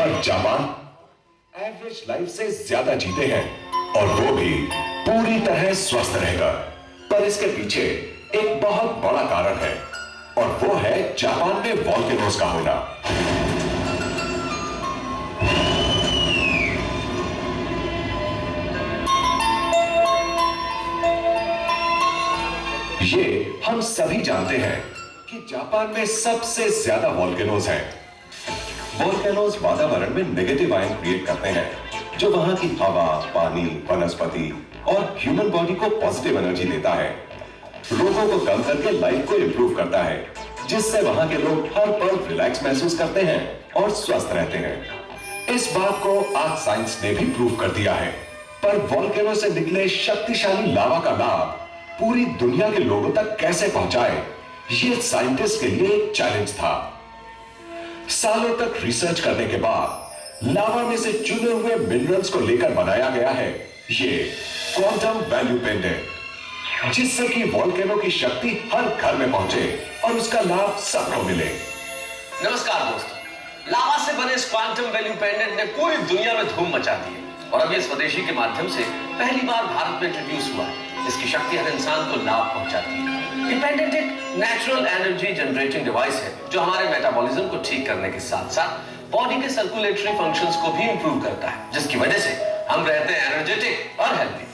पर Japan average life से ज्यादा जीते हैं और वो भी पूरी तरह स्वस्थ रहकर। पर इसके पीछे एक बहुत बड़ा कारण है और वो है जापान में वॉल्केनोज का होना। ये हम सभी जानते हैं कि जापान में सबसे ज्यादा वॉल्केनोज हैं। वॉल्केनोज वातावरण में नेगेटिव आयन क्रिएट करते हैं जो वहां की हवा, पानी, वनस्पति और ह्यूमन बॉडी को पॉजिटिव एनर्जी देता है। रोगों को कम करके लाइफ को इंप्रूव करता है, जिससे वहां के लोग हर पल रिलैक्स महसूस करते हैं और स्वस्थ रहते हैं। इस बात को आज साइंस ने भी प्रूव कर दिया है। पर वॉल्केनो से निकले शक्तिशाली लावा का लाभ पूरी दुनिया के लोगों तक कैसे पहुंचाए, ये साइंटिस्ट के लिए एक चैलेंज था। सालों तक रिसर्च करने के बाद लावा में से चुने हुए मिनरल्स को लेकर बनाया गया है ये क्वांटम वैल्यू पेंडेंट, जिससे कि वॉल्केनो की शक्ति हर घर में पहुंचे और उसका लाभ सबको मिले। नमस्कार दोस्तों, लावा से बने इस क्वांटम वैल्यू पेंडेंट ने पूरी दुनिया में धूम मचा दी है और अब ये स्वदेशी के माध्यम से पहली बार भारत में इंट्रोड्यूस हुआ है, जिसकी शक्ति हर इंसान को लाभ पहुंचाती है। ये पेंडेंट एक नेचुरल एनर्जी जनरेटिंग डिवाइस है जो हमारे मेटाबॉलिज्म को ठीक करने के साथ साथ बॉडी के सर्कुलेटरी फंक्शंस को भी इंप्रूव करता है, जिसकी वजह से हम रहते हैं एनर्जेटिक और हेल्दी।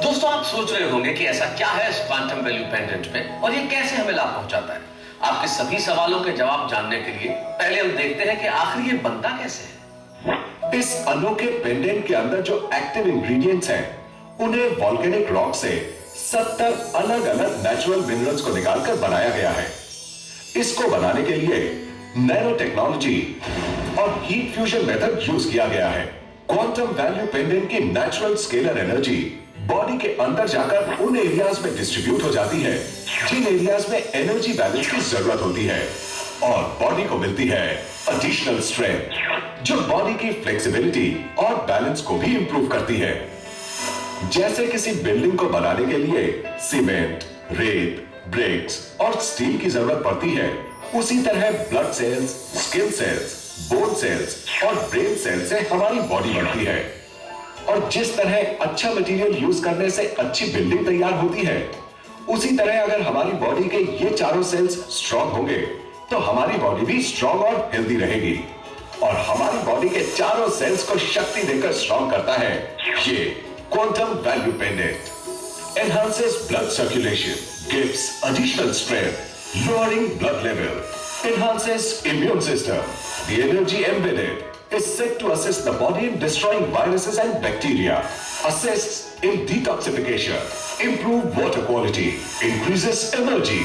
दोस्तों, आप सोच रहे होंगे कि ऐसा क्या है इस क्वांटम वैल्यू पेंडेंट में और ये कैसे हमें लाभ पहुंचाता है। आपके सभी सवालों के जवाब जानने के लिए पहले हम देखते हैं कि आखिर ये बनता कैसे है। इस अनोखे पेंडेंट के अंदर जो एक्टिव इंग्रेडिएंट्स हैं, उन्हें वॉल्केनिक रॉक से 70 अलग अलग नेचुरल मिनरल्स को निकालकर बनाया गया है। इसको बनाने के लिए नैनो टेक्नोलॉजी और हीट फ्यूजन मेथड यूज किया गया है। क्वांटम वैल्यू पेंडेंट की नेचुरल स्केलर एनर्जी बॉडी के अंदर जाकर उन एरियाज में डिस्ट्रीब्यूट हो जाती है जिन एरियाज में एनर्जी बैलेंस की जरूरत होती है और बॉडी को मिलती है एडिशनल स्ट्रेंथ जो बॉडी की फ्लेक्सिबिलिटी और बैलेंस को भी इंप्रूव करती है। जैसे किसी बिल्डिंग को बनाने के लिए सीमेंट, रेत, ब्रिक्स और स्टील की जरूरत पड़ती है, उसी तरह blood cells, skin cells, bone cells और ब्रेन सेल्स से हमारी बॉडी बनती है। और जिस तरह अच्छा मटेरियल यूज करने से अच्छी बिल्डिंग तैयार होती है, उसी तरह अगर हमारी बॉडी के ये चारों सेल्स स्ट्रांग होंगे तो हमारी बॉडी भी स्ट्रांग और हेल्दी रहेगी। और हमारी बॉडी के चारों सेल्स को शक्ति देकर स्ट्रांग करता है ये quantum value pendant. Enhances blood circulation, gives additional strength, lowering blood level, enhances immune system. The energy embedded is said to assist the body in destroying viruses and bacteria, assists in detoxification, improve water quality, increases energy,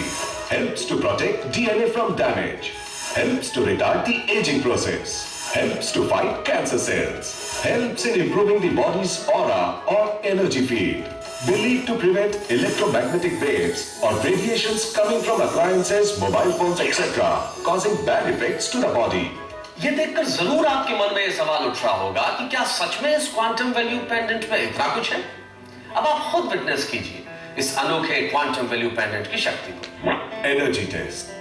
helps to protect DNA from damage, helps to retard the aging process, helps to fight cancer cells, helps in improving the body's aura or energy field, believed to prevent electromagnetic waves or radiations coming from appliances, mobile phones, etc., causing bad effects to the body. ये देखकर जरूर आपके मन में ये सवाल उठ रहा होगा कि क्या सच में इस क्वांटम वैल्यू पेंडेंट में इतना कुछ है। अब आप खुद विटनेस कीजिए इस अनोखे क्वांटम वैल्यू पेंडेंट की शक्ति को। Energy test.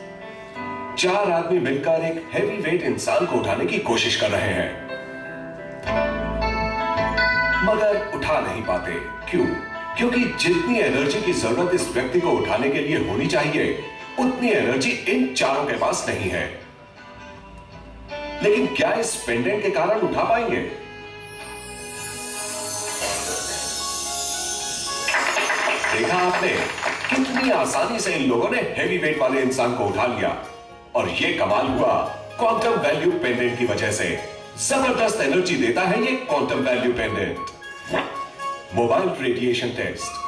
4 आदमी मिलकर एक हैवी वेट इंसान को उठाने की कोशिश कर रहे हैं, मगर उठा नहीं पाते। क्यों? क्योंकि जितनी एनर्जी की जरूरत इस व्यक्ति को उठाने के लिए होनी चाहिए, उतनी एनर्जी इन चारों के पास नहीं है। लेकिन क्या इस पेंडेंट के कारण उठा पाएंगे? देखा आपने कितनी आसानी से इन लोगों ने हैवी वेट वाले इंसान को उठा लिया। और ये कमाल हुआ क्वांटम वैल्यू पेंडेंट की वजह से। जबरदस्त एनर्जी देता है ये quantum value pendant. Mobile radiation test.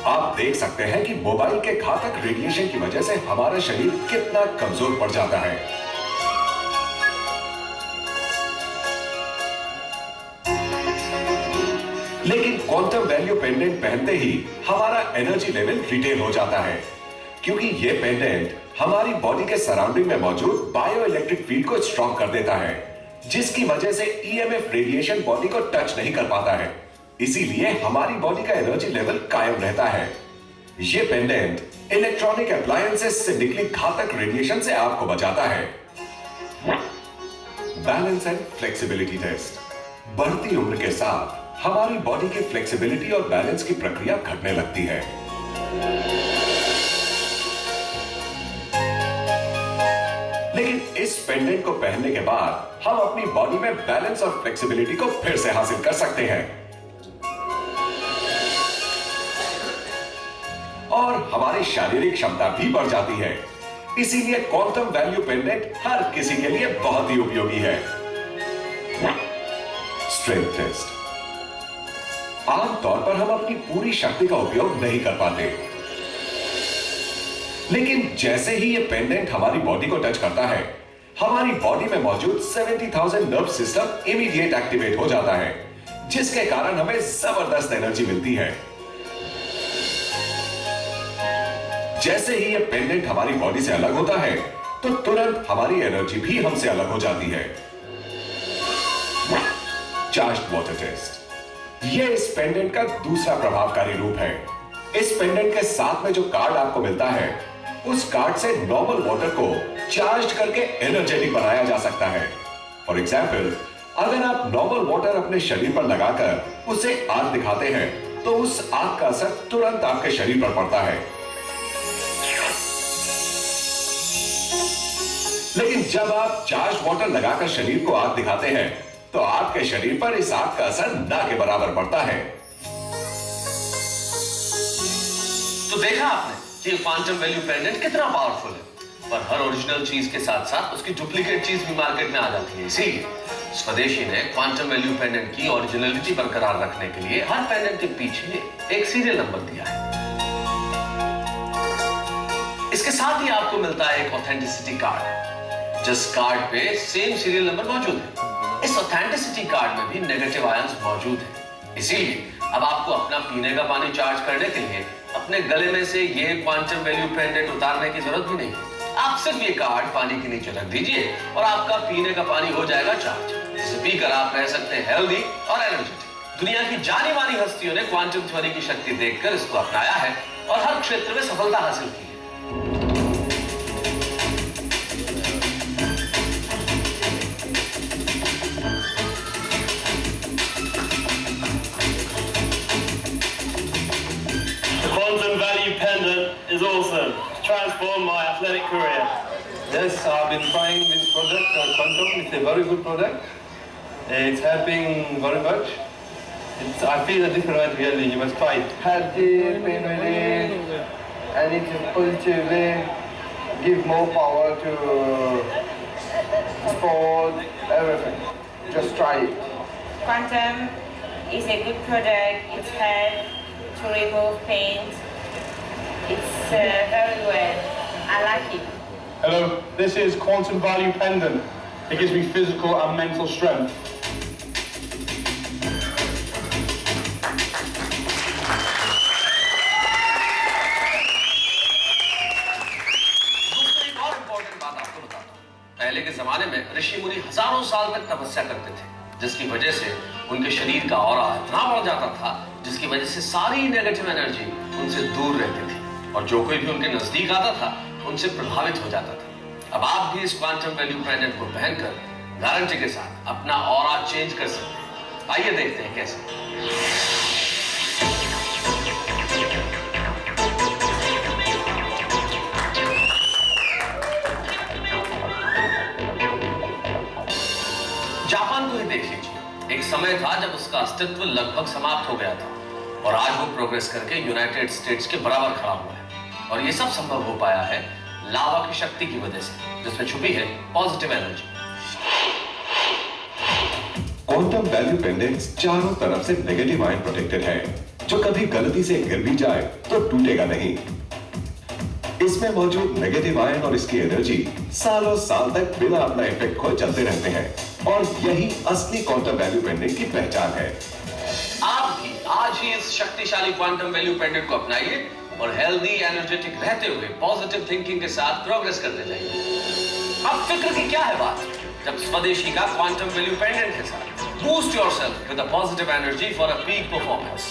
आप देख सकते हैं कि मोबाइल के घातक रेडिएशन की वजह से हमारा शरीर कितना कमजोर पड़ जाता है। लेकिन क्वांटम वैल्यू पेंडेंट पहनते ही हमारा एनर्जी लेवल रिटेन हो जाता है, क्योंकि यह पेंडेंट हमारी बॉडी के सराउंडिंग में मौजूद बायो इलेक्ट्रिक फील्ड को स्ट्रॉन्ग कर देता है, जिसकी वजह से ईएमएफ रेडिएशन बॉडी को टच नहीं कर पाता है। इसीलिए हमारी बॉडी का एनर्जी लेवल कायम रहता है। यह पेंडेंट इलेक्ट्रॉनिक अप्लायंसेस से निकली घातक रेडिएशन से आपको बचाता है। Balance and flexibility test. बढ़ती उम्र के साथ हमारी बॉडी की फ्लेक्सिबिलिटी और बैलेंस की प्रक्रिया घटने लगती है। लेकिन इस पेंडेंट को पहनने के बाद हम अपनी बॉडी में बैलेंस और फ्लेक्सिबिलिटी को फिर से हासिल कर सकते हैं और हमारी शारीरिक क्षमता भी बढ़ जाती है। इसीलिए क्वांटम वैल्यू पेंडेंट हर किसी के लिए बहुत ही उपयोगी है। Strength test. आमतौर पर हम अपनी पूरी शक्ति का उपयोग नहीं कर पाते, लेकिन जैसे ही ये पेंडेंट हमारी बॉडी को टच करता है, हमारी बॉडी में मौजूद 70,000 नर्व सिस्टम इमीडिएट एक्टिवेट हो जाता है, जिसके कारण हमें जबरदस्त एनर्जी मिलती है। जैसे ही ये पेंडेंट हमारी बॉडी से अलग होता है, तो तुरंत हमारी एनर्जी भी हमसे अलग हो जाती है। Charged water test. यह इस पेंडेंट का दूसरा प्रभावकारी रूप है। इस पेंडेंट के साथ में जो कार्ड आपको मिलता है, उस कार्ड से नॉर्मल वाटर को चार्ज करके एनर्जेटिक बनाया जा सकता है। फॉर एग्जाम्पल, अगर आप नॉर्मल वाटर अपने शरीर पर लगाकर उसे आग दिखाते हैं, तो उस आग का असर तुरंत आपके शरीर पर पड़ता है। लेकिन जब आप चार्ज वाटर लगाकर शरीर को आग दिखाते हैं, तो आपके शरीर पर इस आग का असर ना के बराबर पड़ता है। तो देखा आपने कि क्वांटम वैल्यू पेंडेंट कितना पावरफुल है, पर हर ओरिजिनल चीज के साथ साथ उसकी डुप्लीकेट चीज भी मार्केट में आ जाती है। इसीलिए स्वदेशी ने क्वांटम वैल्यू पेंडेंट की ओरिजिनलिटी बरकरार रखने के लिए हर पेंडेंट के पीछे एक सीरियल नंबर दिया है। इसके साथ ही आपको मिलता है एक ऑथेंटिसिटी कार्ड, जिस कार्ड पे सेम सीरियल नंबर मौजूद है। इस ऑथेंटिसिटी कार्ड में भी नेगेटिव आयंस मौजूद है। इसीलिए अब आपको अपना पीने का पानी चार्ज करने के लिए अपने गले में से ये क्वांटम वैल्यू पेंडेंट उतारने की जरूरत भी नहीं है। आप सिर्फ ये कार्ड पानी के नीचे रख दीजिए और आपका पीने का पानी हो जाएगा चार्ज, जिसे पीकर आप रह सकते हैं हेल्दी और एनर्जेटिक। दुनिया की जानी मानी हस्तियों ने क्वांटम थ्योरी की शक्ति देखकर इसको अपनाया है और हर क्षेत्र में सफलता हासिल की है। Quantum value pendant is awesome. It's transformed my athletic career. Yes, I've been trying this product, Quantum. It's a very good product. It's helping very much. I feel a different really. You must try it. Healthy, pain relief, and it is positively give more power to sport, everything. Just try it. Quantum is a good product. It's helped to remove pain. It's very well. I like it. Hello, this is Quantum Value Pendant. It gives me physical and mental strength. दूसरी एक और important बात आपको बताता हूं। पहले के जमाने में ऋषि मुनि हजारों साल तक तपस्या करते थे, जिसकी वजह से उनके शरीर का ऑरा इतना बढ़ जाता था, जिसकी वजह से सारी नेगेटिव एनर्जी उनसे दूर रहती थी और जो कोई भी उनके नजदीक आता था उनसे प्रभावित हो जाता था। अब आप भी इस क्वांटम वैल्यू पेंडेंट को पहनकर गारंटी के साथ अपना ऑरा चेंज कर सकते हैं। आइए देखते हैं कैसे। जापान को ही देख लीजिए। एक समय था जब उसका अस्तित्व लगभग समाप्त हो गया था और आज वो प्रोग्रेस करके यूनाइटेड स्टेट्स के बराबर खड़ा हुआ है। और ये सब संभव हो पाया है लावा की शक्ति की वजह से, जिसमें छुपी है positive energy. Quantum value pendants चारों तरफ से नेगेटिव आयन प्रोटेक्टेड है, जो कभी गलती से गिर भी जाए तो टूटेगा नहीं। इसमें मौजूद नेगेटिव आयन और इसकी एनर्जी सालों साल तक बिना अपना इफेक्ट खोए चलते रहते हैं और यही असली क्वांटम वैल्यू पेंडेंट की पहचान है। आप भी आज ही इस शक्तिशाली क्वांटम वैल्यू पेंडेंट को अपनाइए और हेल्दी एनर्जेटिक रहते हुए पॉजिटिव थिंकिंग के साथ प्रोग्रेस करते जाइए। अब फिक्र की क्या है बात, जब स्वदेशी का क्वांटम वैल्यू पेंडेंट है साथ। Boost yourself with a positive energy for a peak performance.